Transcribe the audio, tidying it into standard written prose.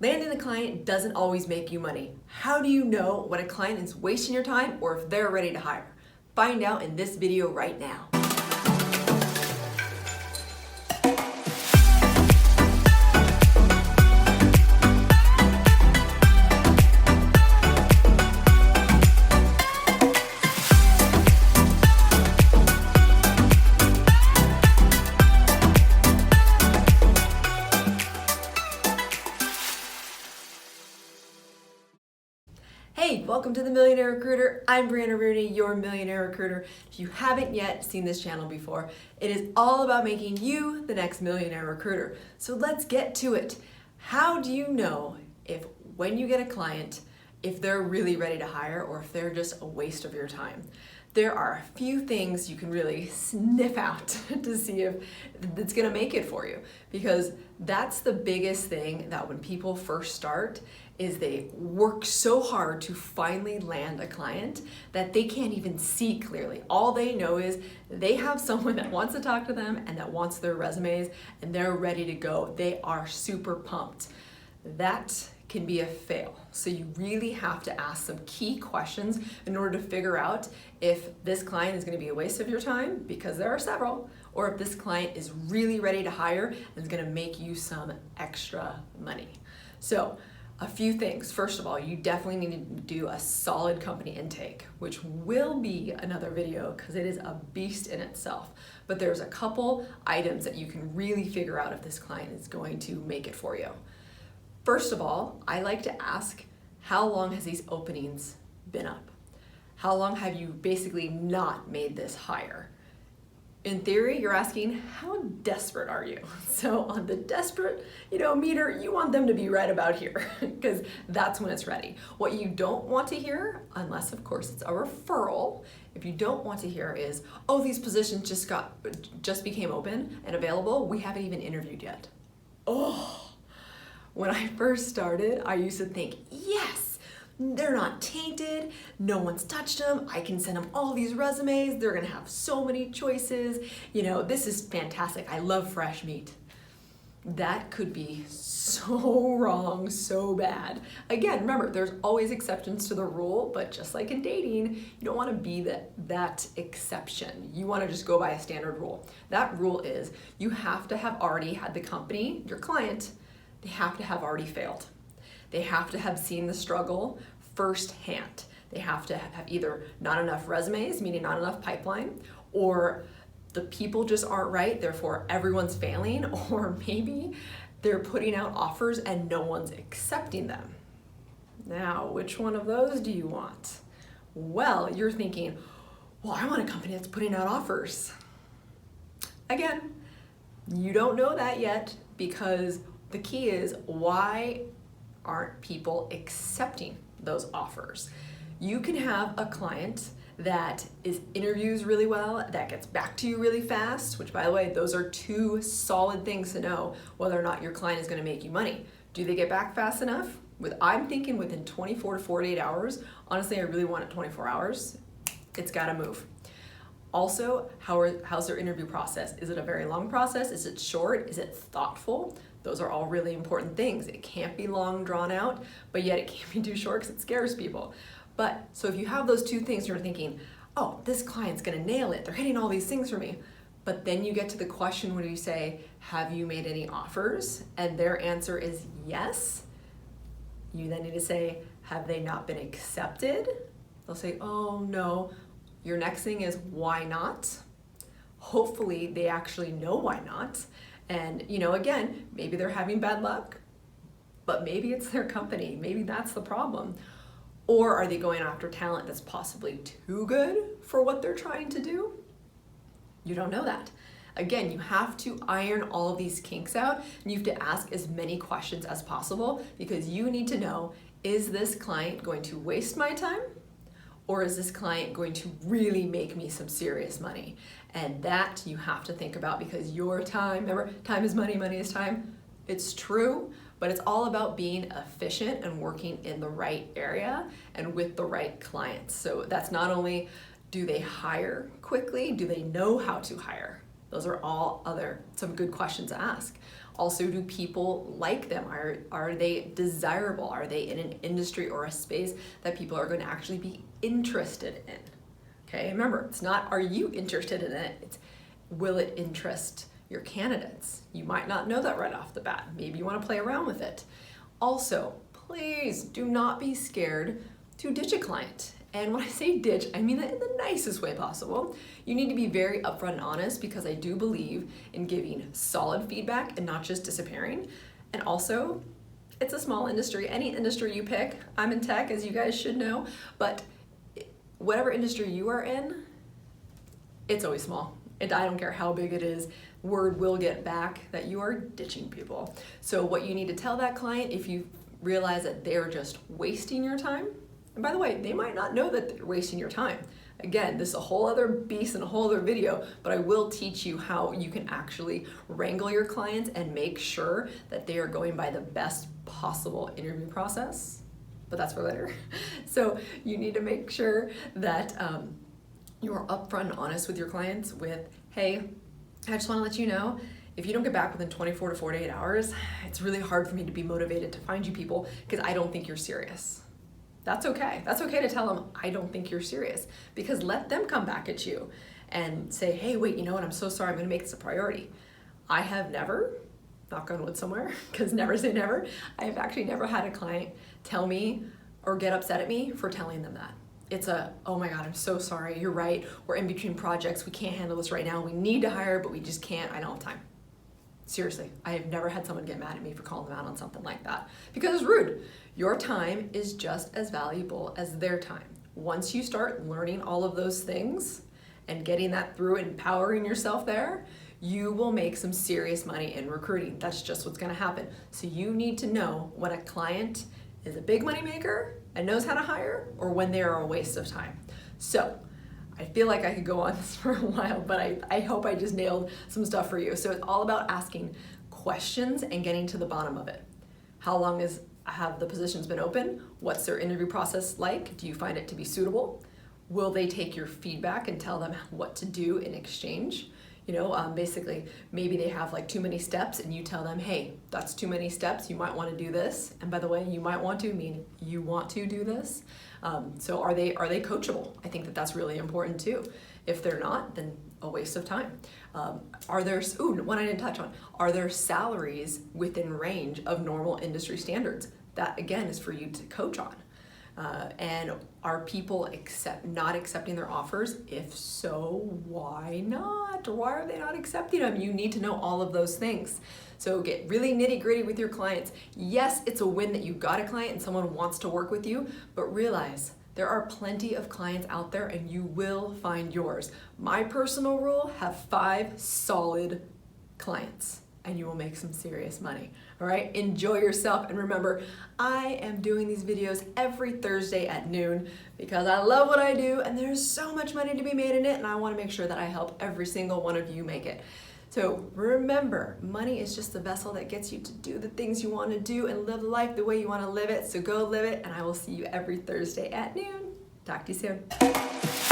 Landing a client doesn't always make you money. How do you know when a client is wasting your time or if they're ready to hire? Find out in this video right now. Hey, welcome to the Millionaire Recruiter. I'm Brianna Rooney, your Millionaire Recruiter. If you haven't yet seen this channel before, it is all about making you the next Millionaire Recruiter. So let's get to it. How do you know if when you get a client, if they're really ready to hire or if they're just a waste of your time? There are a few things you can really sniff out to see if it's gonna make it for you, because that's the biggest thing that when people first start is they work so hard to finally land a client that they can't even see clearly. All they know is they have someone that wants to talk to them and that wants their resumes and they're ready to go. They are super pumped. That can be a fail. So you really have to ask some key questions in order to figure out if this client is going to be a waste of your time, because there are several, or if this client is really ready to hire and is going to make you some extra money. So a few things. First of all, you definitely need to do a solid company intake, which will be another video because it is a beast in itself. But there's a couple items that you can really figure out if this client is going to make it for you. First of all, I like to ask, how long has these openings been up? How long have you basically not made this hire? In theory, you're asking, how desperate are you? So on the desperate, meter, you want them to be right about here because that's when it's ready. What you don't want to hear, unless of course it's a referral, if you don't want to hear is, oh, these positions just became open and available. We haven't even interviewed yet. Oh, when I first started, I used to think, yes, they're not tainted, no one's touched them, I can send them all these resumes, they're gonna have so many choices, this is fantastic, I love fresh meat. That could be so wrong, so bad. Again, remember, there's always exceptions to the rule, but just like in dating, you don't wanna be that exception. You wanna just go by a standard rule. That rule is, you have to have already had the company, your client, they have to have already failed. They have to have seen the struggle firsthand. They have to have either not enough resumes, meaning not enough pipeline, or the people just aren't right, therefore everyone's failing, or maybe they're putting out offers and no one's accepting them. Now, which one of those do you want? Well, you're thinking, well, I want a company that's putting out offers. Again, you don't know that yet, because the key is, why aren't people accepting those offers? You can have a client that interviews really well, that gets back to you really fast, which, by the way, those are two solid things to know whether or not your client is going to make you money. Do they get back fast enough? I'm thinking within 24 to 48 hours. Honestly, I really want it 24 hours. It's got to move. Also, how's their interview process? Is it a very long process? Is it short? Is it thoughtful? Those are all really important things. It can't be long, drawn out, but yet it can't be too short because it scares people. So if you have those two things, you're thinking, oh, this client's gonna nail it. They're hitting all these things for me. But then you get to the question where you say, have you made any offers? And their answer is yes. You then need to say, have they not been accepted? They'll say, oh, no. Your next thing is, why not? Hopefully they actually know why not. And again, maybe they're having bad luck, but maybe it's their company. Maybe that's the problem. Or are they going after talent that's possibly too good for what they're trying to do? You don't know that. Again, you have to iron all of these kinks out, and you have to ask as many questions as possible, because you need to know, is this client going to waste my time? Or is this client going to really make me some serious money? And that you have to think about, because your time, remember, time is money, money is time. It's true, but it's all about being efficient and working in the right area and with the right clients. So that's not only, do they hire quickly? Do they know how to hire? Those are all some good questions to ask. Also, do people like them? Are they desirable? Are they in an industry or a space that people are going to actually be interested in? Okay, remember, it's not are you interested in it, it's will it interest your candidates? You might not know that right off the bat. Maybe you want to play around with it. Also, please do not be scared to ditch a client. And when I say ditch, I mean that in the nicest way possible. You need to be very upfront and honest, because I do believe in giving solid feedback and not just disappearing. And also, it's a small industry. Any industry you pick, I'm in tech, as you guys should know, but whatever industry you are in, it's always small. And I don't care how big it is, word will get back that you are ditching people. So what you need to tell that client if you realize that they're just wasting your time, and by the way, they might not know that they're wasting your time. Again, this is a whole other beast and a whole other video, but I will teach you how you can actually wrangle your clients and make sure that they are going by the best possible interview process. But that's for later. So you need to make sure that you're upfront and honest with your clients with, hey, I just want to let you know, if you don't get back within 24 to 48 hours, it's really hard for me to be motivated to find you people because I don't think you're serious. That's okay. That's okay to tell them, I don't think you're serious, because let them come back at you and say, hey, wait, you know what? I'm so sorry. I'm going to make this a priority. I have never, knock on wood somewhere, because never say never, I have actually never had a client tell me or get upset at me for telling them that. It's oh my God, I'm so sorry. You're right. We're in between projects. We can't handle this right now. We need to hire, but we just can't. I don't have time. Seriously, I have never had someone get mad at me for calling them out on something like that, because it's rude. Your time is just as valuable as their time. Once you start learning all of those things and getting that through, empowering yourself there, you will make some serious money in recruiting. That's just what's gonna happen. So you need to know when a client is a big money maker and knows how to hire, or when they are a waste of time. So I feel like I could go on this for a while, but I hope I just nailed some stuff for you. So it's all about asking questions and getting to the bottom of it. How long have the positions been open? What's their interview process like? Do you find it to be suitable? Will they take your feedback and tell them what to do in exchange? You know, basically, maybe they have like too many steps and you tell them, hey, that's too many steps. You might want to do this. And by the way, you might want to mean you want to do this. So are they coachable? I think that that's really important too. If they're not, then a waste of time. Are there, one I didn't touch on, are there salaries within range of normal industry standards? That again is for you to coach on. And are people not accepting their offers? If so, why not? Why are they not accepting them? You need to know all of those things. So get really nitty gritty with your clients. Yes, it's a win that you got a client and someone wants to work with you, but realize there are plenty of clients out there and you will find yours. My personal rule, have 5 solid clients and you will make some serious money. All right, enjoy yourself. And remember, I am doing these videos every Thursday at noon because I love what I do and there's so much money to be made in it, and I want to make sure that I help every single one of you make it. So remember, money is just the vessel that gets you to do the things you want to do and live life the way you want to live it. So go live it, and I will see you every Thursday at noon. Talk to you soon.